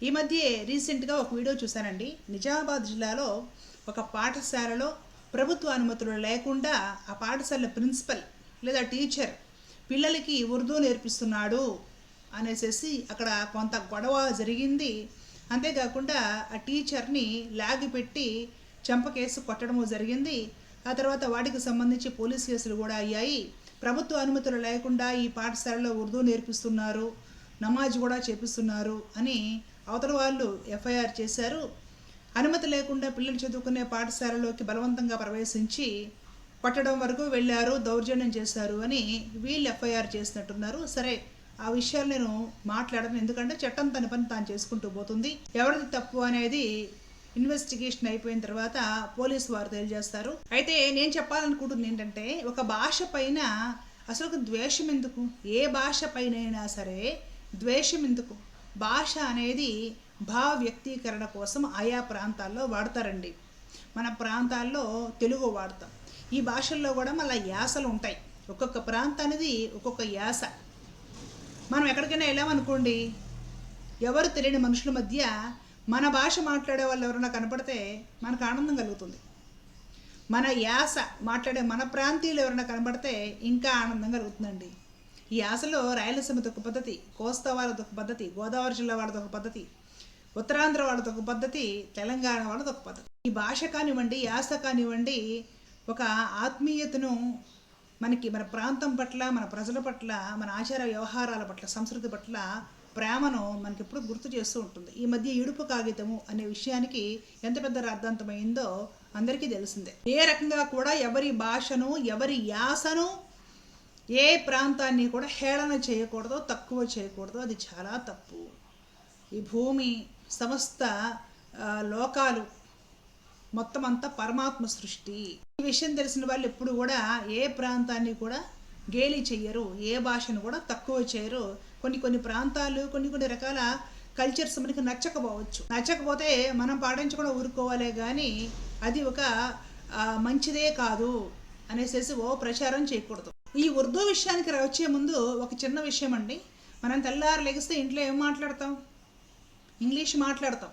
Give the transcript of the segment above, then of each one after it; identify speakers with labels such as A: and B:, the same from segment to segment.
A: ఈ మధ్య రీసెంట్గా ఒక వీడియో చూశానండి. నిజామాబాద్ జిల్లాలో ఒక పాఠశాలలో ప్రభుత్వ అనుమతులు లేకుండా ఆ పాఠశాల ప్రిన్సిపల్ లేదా టీచర్ పిల్లలకి ఉర్దూ నేర్పిస్తున్నాడు అనేసి అక్కడ కొంత గొడవ జరిగింది. అంతేకాకుండా ఆ టీచర్ని లాగి పెట్టి చెంపకేసి కొట్టడము జరిగింది. ఆ తర్వాత వాటికి సంబంధించి పోలీస్ కేసులు కూడా అయ్యాయి. ప్రభుత్వ అనుమతులు లేకుండా ఈ పాఠశాలలో ఉర్దూ నేర్పిస్తున్నారు, నమాజ్ కూడా చేపిస్తున్నారు అని అవతల వాళ్ళు ఎఫ్ఐఆర్ చేశారు. అనుమతి లేకుండా పిల్లలు చదువుకునే పాఠశాలలోకి బలవంతంగా ప్రవేశించి కొట్టడం వరకు వెళ్ళారు, దౌర్జన్యం చేశారు అని వీళ్ళు ఎఫ్ఐఆర్ చేసినట్టున్నారు. సరే, ఆ విషయాలు నేను మాట్లాడను, ఎందుకంటే చట్టం తన పని తాను చేసుకుంటూ పోతుంది. ఎవరిది తప్పు అనేది ఇన్వెస్టిగేషన్ అయిపోయిన తర్వాత పోలీసు వారు తెలియజేస్తారు. అయితే నేను చెప్పాలనుకుంటుంది ఏంటంటే, ఒక భాష పైన అసలు ద్వేషం ఎందుకు? ఏ భాష పైన అయినా సరే ద్వేషం ఎందుకు? భాష అనేది భావ వ్యక్తీకరణ కోసం ఆయా ప్రాంతాల్లో వాడతారండి. మన ప్రాంతాల్లో తెలుగు వాడతాం. ఈ భాషల్లో కూడా మళ్ళీ యాసలు ఉంటాయి. ఒక్కొక్క ప్రాంతానికి ఒక్కొక్క యాస. మనం ఎక్కడికైనా వెళ్ళామనుకోండి, ఎవరు తెలియని మనుషుల మధ్య మన భాష మాట్లాడే వాళ్ళు ఎవరైనా కనపడితే మనకు ఆనందం కలుగుతుంది. మన యాస మాట్లాడే మన ప్రాంతీయులు ఎవరైనా కనపడితే ఇంకా ఆనందం కలుగుతుందండి. ఈ యాసలో రాయలసీమది ఒక పద్ధతి, కోస్తా వాళ్ళది ఒక పద్ధతి, గోదావరి జిల్లా వాళ్ళది ఒక పద్ధతి, ఉత్తరాంధ్ర వాళ్ళది ఒక పద్ధతి, తెలంగాణ వాళ్ళది ఒక పద్ధతి. ఈ భాష కానివ్వండి, యాస కానివ్వండి, ఒక ఆత్మీయతను మనకి మన ప్రాంతం పట్ల, మన ప్రజల పట్ల, మన ఆచార వ్యవహారాల పట్ల, సంస్కృతి పట్ల ప్రేమను మనకి ఎప్పుడు గుర్తు చేస్తూ ఉంటుంది. ఈ మధ్య ఇడుపు కాగితము అనే విషయానికి ఎంత పెద్ద అర్థాంతమైందో అందరికీ తెలిసిందే. ఏ రకంగా కూడా ఎవరి భాషను, ఎవరి యాసను, ఏ ప్రాంతాన్ని కూడా హేళన చేయకూడదు, తక్కువ చేయకూడదు. అది చాలా తప్పు. ఈ భూమి, సమస్త లోకాలు మొత్తం అంతా పరమాత్మ సృష్టి. ఈ విషయం తెలిసిన వాళ్ళు ఎప్పుడు కూడా ఏ ప్రాంతాన్ని కూడా గేలి చెయ్యరు, ఏ భాషను కూడా తక్కువ చేయరు. కొన్ని ప్రాంతాలు, కొన్ని రకాల కల్చర్స్ మనకి నచ్చకపోతే మనం పాటించకుండా ఊరుకోవాలే కానీ అది ఒక మంచిదే కాదు అనేసి ప్రచారం చేయకూడదు. ఈ ఉర్దూ విషయానికి వచ్చే ముందు ఒక చిన్న విషయం అండి. మనం తెల్లారు లెగిస్తే ఇంట్లో ఏం మాట్లాడతాం? ఇంగ్లీష్ మాట్లాడతాం.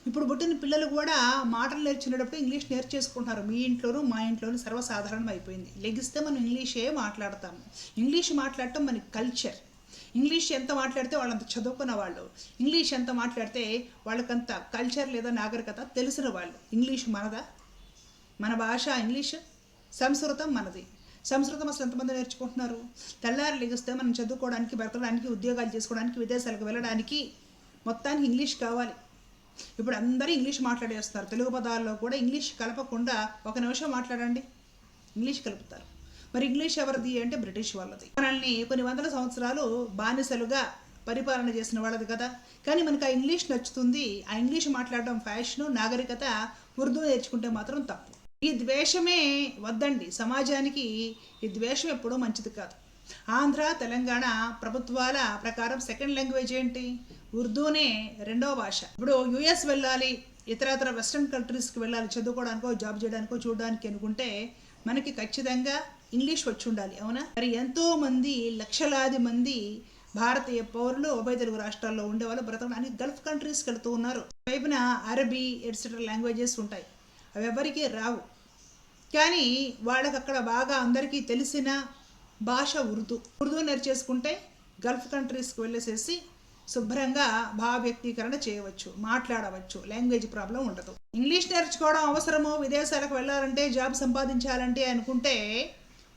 A: ఇప్పుడు పుట్టిన పిల్లలు కూడా మాటలు నేర్చుకునేటప్పుడు ఇంగ్లీష్ నేర్చేసుకుంటున్నారు. మీ ఇంట్లోనూ మా ఇంట్లోనూ సర్వసాధారణం అయిపోయింది. లెగిస్తే మనం ఇంగ్లీషే మాట్లాడతాము. ఇంగ్లీష్ మాట్లాడటం మన కల్చర్. ఇంగ్లీష్ ఎంత మాట్లాడితే వాళ్ళంత చదువుకున్న వాళ్ళు, ఇంగ్లీష్ ఎంత మాట్లాడితే వాళ్ళకంత కల్చర్ లేదా నాగరికత తెలిసిన వాళ్ళు. ఇంగ్లీష్ మనదా? మన భాష ఇంగ్లీష్. సంస్కృతం మనది. సంస్కృతం అసలు ఎంతమంది నేర్చుకుంటున్నారు? తెల్లారు లెగిస్తే మనం చదువుకోవడానికి, బ్రతకడానికి, ఉద్యోగాలు చేసుకోవడానికి, విదేశాలకు వెళ్ళడానికి మొత్తానికి ఇంగ్లీష్ కావాలి. ఇప్పుడు అందరూ ఇంగ్లీష్ మాట్లాడేస్తారు. తెలుగు పదాల్లో కూడా ఇంగ్లీష్ కలపకుండా ఒక నిమిషం మాట్లాడండి, ఇంగ్లీష్ కలుపుతారు. మరి ఇంగ్లీష్ ఎవరిది అంటే బ్రిటిష్ వాళ్ళది. మనల్ని కొన్ని వందల సంవత్సరాలు బానిసలుగా పరిపాలన చేసిన వాళ్ళది కదా. కానీ మనకు ఆ ఇంగ్లీష్ నచ్చుతుంది. ఆ ఇంగ్లీష్ మాట్లాడడం ఫ్యాషను, నాగరికత. ఉర్దూ నేర్చుకుంటే మాత్రం తప్పు. ఈ ద్వేషమే వద్దండి సమాజానికి. ఈ ద్వేషం ఎప్పుడూ మంచిది కాదు. ఆంధ్ర, తెలంగాణ ప్రభుత్వాల ప్రకారం సెకండ్ లాంగ్వేజ్ ఏంటి? ఉర్దూనే రెండో భాష. ఇప్పుడు యుఎస్ వెళ్ళాలి, ఇతరత్ర వెస్ట్రన్ కంట్రీస్కి వెళ్ళాలి చదువుకోవడానికో, జాబ్ చేయడానికో, చూడడానికి అనుకుంటే మనకి ఖచ్చితంగా ఇంగ్లీష్ వచ్చి ఉండాలి, అవునా? మరి ఎంతోమంది, లక్షలాది మంది భారతీయ పౌరులు ఉభయ తెలుగు రాష్ట్రాల్లో ఉండేవాళ్ళు బ్రతకడానికి గల్ఫ్ కంట్రీస్కి వెళ్తూ ఉన్నారు. వైపున అరబీ ఎట్సెట్రా లాంగ్వేజెస్ ఉంటాయి, అవి ఎవరికీ రావు. కానీ వాళ్ళకి అక్కడ బాగా అందరికీ తెలిసిన భాష ఉర్దూ నేర్చేసుకుంటే గల్ఫ్ కంట్రీస్కి వెళ్ళేసేసి శుభ్రంగా భావ వ్యక్తీకరణ చేయవచ్చు, మాట్లాడవచ్చు, లాంగ్వేజ్ ప్రాబ్లం ఉండదు. ఇంగ్లీష్ నేర్చుకోవడం అవసరము, విదేశాలకు వెళ్ళాలంటే, జాబ్ సంపాదించాలంటే అనుకుంటే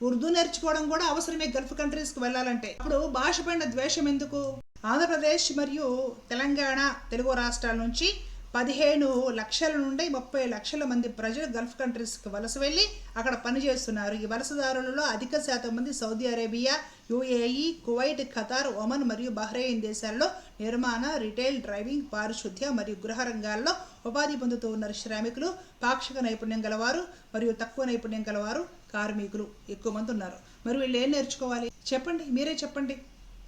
A: ఉర్దూ నేర్చుకోవడం కూడా అవసరమే గల్ఫ్ కంట్రీస్కి వెళ్ళాలంటే. అప్పుడు భాష పైన ద్వేషం ఎందుకు? ఆంధ్రప్రదేశ్ మరియు తెలంగాణ తెలుగు రాష్ట్రాల నుంచి 15 లక్షల నుండి 30 లక్షల మంది ప్రజలు గల్ఫ్ కంట్రీస్కి వలస వెళ్ళి అక్కడ పనిచేస్తున్నారు. ఈ వలసదారులలో అధిక శాతం మంది Saudi Arabia, UAE, Kuwait, Qatar, Oman మరియు బహ్రెయిన్ దేశాల్లో నిర్మాణ, రిటైల్, డ్రైవింగ్, పారిశుద్ధ్య మరియు గృహ రంగాల్లో ఉపాధి పొందుతూ ఉన్న శ్రామికులు, పాక్షిక నైపుణ్యం గలవారు మరియు తక్కువ నైపుణ్యం గలవారు, కార్మికులు ఎక్కువ మంది ఉన్నారు. మరి వీళ్ళు ఏం నేర్చుకోవాలి చెప్పండి, మీరే చెప్పండి.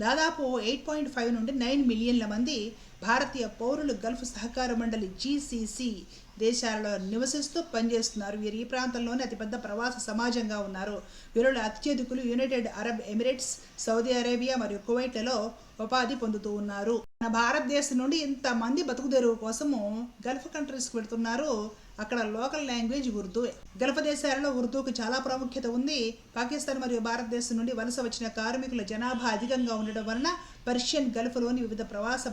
A: దాదాపు 8.5 నుండి 9 మిలియన్ల మంది భారతీయ పౌరులు గల్ఫ్ సహకార మండలి జీసీసీ దేశాలలో నివసిస్తూ పనిచేస్తున్నారు. వీరు ఈ ప్రాంతంలోనే అతిపెద్ద ప్రవాస సమాజంగా ఉన్నారు. వీరిలో అత్యధికులు United Arab Emirates, Saudi Arabia మరియు కువైట్లలో ఉపాధి పొందుతూ ఉన్నారు. మన భారతదేశం నుండి ఇంతమంది బతుకుదెరువు కోసము గల్ఫ్ కంట్రీస్కి వెళుతున్నారు. అక్కడ లోకల్ లాంగ్వేజ్ ఉర్దూవే. గల్ఫ్ దేశాలలో ఉర్దూకు చాలా ప్రాముఖ్యత ఉంది. పాకిస్తాన్ మరియు భారతదేశం నుండి వలస వచ్చిన కార్మికుల జనాభా అధికంగా ఉండడం వలన పర్షియన్ గల్ఫ్లోని వివిధ ప్రవాస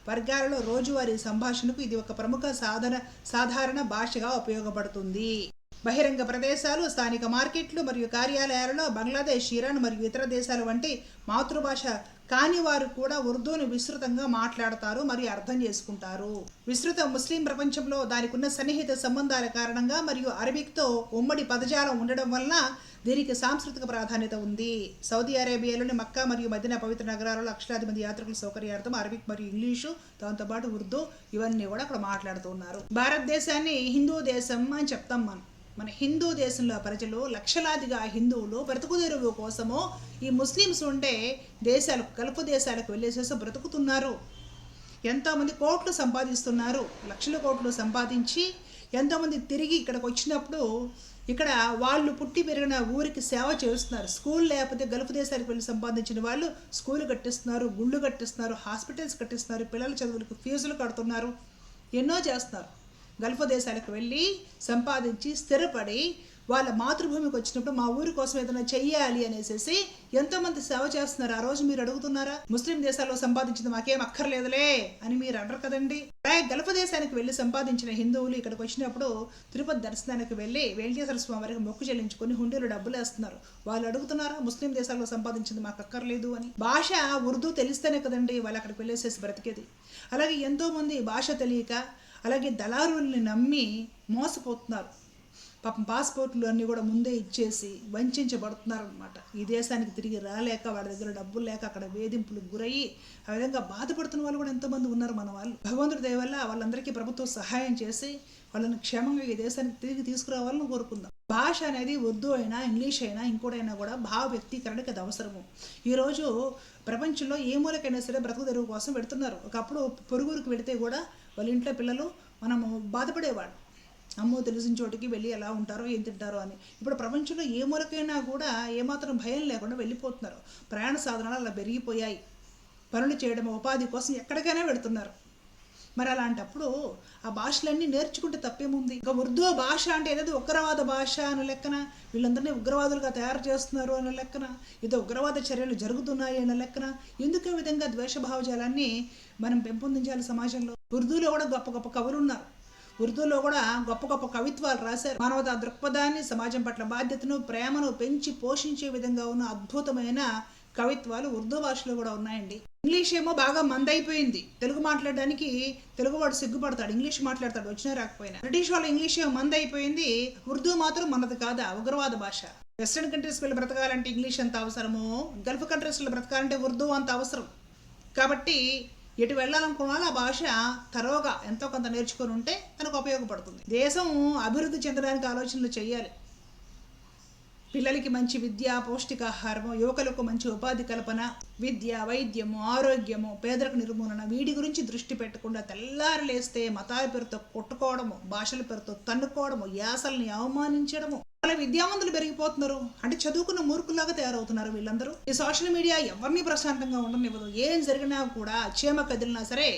A: వర్గాలలో రోజువారీ సంభాషణకు ఇది ఒక ప్రముఖ సాధారణ భాషగా ఉపయోగపడుతుంది. బహిరంగ ప్రదేశాలు, స్థానిక మార్కెట్లు మరియు కార్యాలయాలలో బంగ్లాదేశ్, ఇరాన్ మరియు ఇతర దేశాల వంటి మాతృభాష కాని వారు కూడా ఉర్దూను విస్తృతంగా మాట్లాడతారు మరియు అర్థం చేసుకుంటారు. విస్తృత ముస్లిం ప్రపంచంలో దానికి ఉన్న సన్నిహిత సంబంధాల కారణంగా మరియు అరబిక్తో ఉమ్మడి పదజాలం ఉండడం వలన దీనికి సాంస్కృతిక ప్రాధాన్యత ఉంది. సౌదీ అరేబియాలోని మక్కా మరియు మదీనా పవిత్ర నగరాలలో లక్షలాది మంది యాత్రికుల సౌకర్యార్థం అరబిక్ మరియు ఇంగ్లీషు, దాంతోపాటు ఉర్దూ ఇవన్నీ కూడా అక్కడ మాట్లాడుతూ ఉన్నారు. భారతదేశాన్ని హిందూ దేశం అని చెప్తాం మన హిందూ దేశంలో ప్రజలు లక్షలాదిగా హిందువులు బ్రతుకుదెరువు కోసము ఈ ముస్లిమ్స్ ఉండే దేశాలకు, గల్ఫ్ దేశాలకు వెళ్ళేసేసి బ్రతుకుతున్నారు. ఎంతోమంది కోట్లు సంపాదిస్తున్నారు. లక్షల కోట్లు సంపాదించి ఎంతోమంది తిరిగి ఇక్కడికి వచ్చినప్పుడు ఇక్కడ వాళ్ళు పుట్టి పెరిగిన ఊరికి సేవ చేస్తున్నారు. స్కూల్ లేకపోతే గల్ఫ్ దేశాలకు వెళ్ళి సంపాదించిన వాళ్ళు స్కూల్ కట్టిస్తున్నారు, గుళ్ళు కట్టిస్తున్నారు, హాస్పిటల్స్ కట్టిస్తున్నారు, పిల్లల చదువులకు ఫీజులు కడుతున్నారు, ఎన్నో చేస్తున్నారు. గల్ఫ్ దేశాలకు వెళ్ళి సంపాదించి స్థిరపడి వాళ్ళ మాతృభూమికి వచ్చినప్పుడు మా ఊరి కోసం ఏదైనా చెయ్యాలి అనేసి ఎంతోమంది సేవ చేస్తున్నారు. ఆ రోజు మీరు అడుగుతున్నారా? ముస్లిం దేశాల్లో సంపాదించింది మాకేం అక్కర్లేదులే అని మీరు అంటారు కదండి. గల్ఫ్ దేశానికి వెళ్ళి సంపాదించిన హిందువులు ఇక్కడికి వచ్చినప్పుడు తిరుపతి దర్శనానికి వెళ్ళి వెంకటేశ్వర స్వామి వారికి మొక్కు చెల్లించుకొని హుండీలో డబ్బులు వేస్తున్నారు. వాళ్ళు అడుగుతున్నారా ముస్లిం దేశాల్లో సంపాదించింది మాకు అక్కర్లేదు అని? భాష ఉర్దూ తెలిస్తేనే కదండి వాళ్ళు అక్కడికి వెళ్ళేసేసి బ్రతికేది. అలాగే ఎంతోమంది భాష తెలియక అలాగే దళారుల్ని నమ్మి మోసపోతున్నారు. పాపం పాస్పోర్ట్లు అన్నీ కూడా ముందే ఇచ్చేసి వంచబడుతున్నారు అనమాట. ఈ దేశానికి తిరిగి రాలేక వాళ్ళ దగ్గర డబ్బులు లేక అక్కడ వేధింపులకు గురయ్యి ఆ విధంగా బాధపడుతున్న వాళ్ళు కూడా ఎంతోమంది ఉన్నారు మన వాళ్ళు. భగవంతుడి దయ వల్ల వాళ్ళందరికీ ప్రభుత్వం సహాయం చేసి వాళ్ళని క్షేమంగా ఈ దేశానికి తిరిగి తీసుకురావాలని కోరుకుందాం. భాష అనేది ఉర్దూ అయినా, ఇంగ్లీష్ అయినా, ఇంకోటైనా కూడా భావ వ్యక్తీకరణకి అది అవసరము. ఈరోజు ప్రపంచంలో ఏ మూలకైనా సరే బ్రతుకు తెరువు కోసం పెడుతున్నారు. ఒకప్పుడు పొరుగురికి వెళితే కూడా వాళ్ళ ఇంట్లో పిల్లలు మనము బాధపడేవాడు, అమ్మో తెలిసిన చోటికి వెళ్ళి ఎలా ఉంటారో ఏం తింటారో అని. ఇప్పుడు ప్రపంచంలో ఏ మూలకైనా కూడా ఏమాత్రం భయం లేకుండా వెళ్ళిపోతున్నారు. ప్రయాణ సాధనాలు అలా పెరిగిపోయాయి. పనులు చేయడం, ఉపాధి కోసం ఎక్కడికైనా వెళుతున్నారు. మరి అలాంటప్పుడు ఆ భాషలన్నీ నేర్చుకుంటే తప్పేముంది? ఇంకా ఉర్దూ భాష అంటే ఏదో ఉగ్రవాద భాష అనే లెక్కన, వీళ్ళందరినీ ఉగ్రవాదులుగా తయారు చేస్తున్నారు అనే లెక్కన, ఏదో ఉగ్రవాద చర్యలు జరుగుతున్నాయి అనే లెక్కన ఎందుకు ఈ విధంగా ద్వేషభావజాలాన్ని మనం పెంపొందించాలి సమాజంలో? ఉర్దూలో కూడా గొప్ప గొప్ప కవులు ఉన్నారు. ఉర్దూలో కూడా గొప్ప గొప్ప కవిత్వాలు రాశారు. మానవతా దృక్పథాన్ని, సమాజం పట్ల బాధ్యతను, ప్రేమను పెంచి పోషించే విధంగా ఉన్న అద్భుతమైన కవిత్వాలు ఉర్దూ భాషలో కూడా ఉన్నాయండి. ఇంగ్లీష్ ఏమో బాగా మందైపోయింది. తెలుగు మాట్లాడడానికి తెలుగువాడు సిగ్గుపడతాడు, ఇంగ్లీష్ మాట్లాడతాడు వచ్చినా రాకపోయినా. బ్రిటిష్ వాళ్ళ ఇంగ్లీష్ ఏమో మందైపోయింది, ఉర్దూ మాత్రం మనది కాదా, ఉగ్రవాద భాష. వెస్ట్రన్ కంట్రీస్కి వెళ్ళి బ్రతకాలంటే ఇంగ్లీష్ ఎంత అవసరమో, గల్ఫ్ కంట్రీస్లో బ్రతకాలంటే ఉర్దూ అంత అవసరం. కాబట్టి ఎటు వెళ్ళాలనుకున్న వాళ్ళు ఆ భాష తరోగా ఎంతో కొంత నేర్చుకొని ఉంటే తనకు ఉపయోగపడుతుంది. దేశం అభివృద్ధి చెందడానికి ఆలోచనలు చేయాలి. పిల్లలకి మంచి విద్య, పౌష్టికాహారము, యువకులకు మంచి ఉపాధి కల్పన, విద్య, వైద్యము, ఆరోగ్యము, పేదరిక నిర్మూలన, వీటి గురించి దృష్టి పెట్టకుండా తెల్లారు లేస్తే మతాల పేరుతో కొట్టుకోవడము, భాషల పేరుతో తన్నుకోవడము, యాసల్ని అవమానించడము. అలా విద్యావంతులు పెరిగిపోతున్నారు. అంటే చదువుకున్న మూర్ఖులాగా తయారవుతున్నారు వీళ్ళందరూ. ఈ సోషల్ మీడియా ఎవరిని ప్రశాంతంగా ఉండనివ్వదు. ఏం జరిగినా కూడా చీమ కదిలినా సరే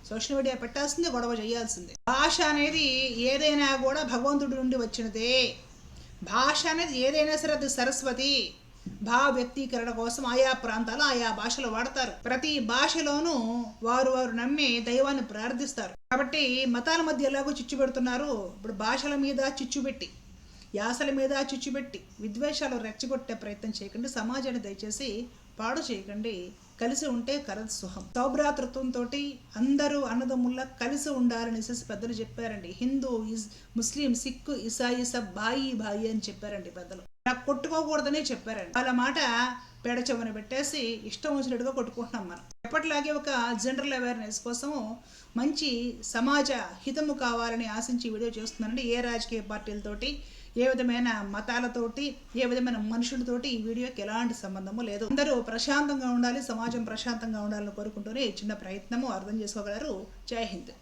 A: సోషల్ మీడియా పెట్టాల్సిందే, గొడవ చేయాల్సిందే. భాష అనేది ఏదైనా కూడా భగవంతుడి నుండి వచ్చినదే. భాష అనేది ఏదైనా సరే అది సరస్వతి. భావ వ్యక్తీకరణ కోసం ఆయా ప్రాంతాలు ఆయా భాషలు వాడతారు. ప్రతి భాషలోనూ వారు నమ్మే దైవాన్ని ప్రార్థిస్తారు. కాబట్టి మతాల మధ్య ఎలాగో చిచ్చు పెడుతున్నారు. ఇప్పుడు భాషల మీద చిచ్చు పెట్టి, యాసల మీద చిచ్చుపెట్టి విద్వేషాలు రెచ్చగొట్టే ప్రయత్నం చేయకండి. సమాజాన్ని దయచేసి పాడు చేయకండి. కలిసి ఉంటే కలదు సుఖం. సౌభ్రాతృత్వంతో అందరూ అన్నదమ్ముల్లా కలిసి ఉండాలని పెద్దలు చెప్పారండి. హిందూ, ముస్లిం, సిక్కు, ఇసాయి సబ్ బాయి బాయి అని చెప్పారండి పెద్దలు. నాకు కొట్టుకోకూడదనే చెప్పారండి. వాళ్ళ మాట పేడ చెవున పెట్టేసి ఇష్టం వచ్చినట్టుగా కొట్టుకుంటున్నాం మనం. ఎప్పటిలాగే ఒక జనరల్ అవేర్నెస్ కోసము మంచి సమాజ హితము కావాలని ఆశించి వీడియో చేస్తున్నానండి. ఏ రాజకీయ పార్టీలతోటి, ఏ విధమైన మతాలతోటి, ఏ విధమైన మనుషులతోటి ఈ వీడియోకి ఎలాంటి సంబంధము లేదు. అందరూ ప్రశాంతంగా ఉండాలి, సమాజం ప్రశాంతంగా ఉండాలని కోరుకుంటూనే చిన్న ప్రయత్నము అర్థం చేసుకోగలరు. జై హింద్.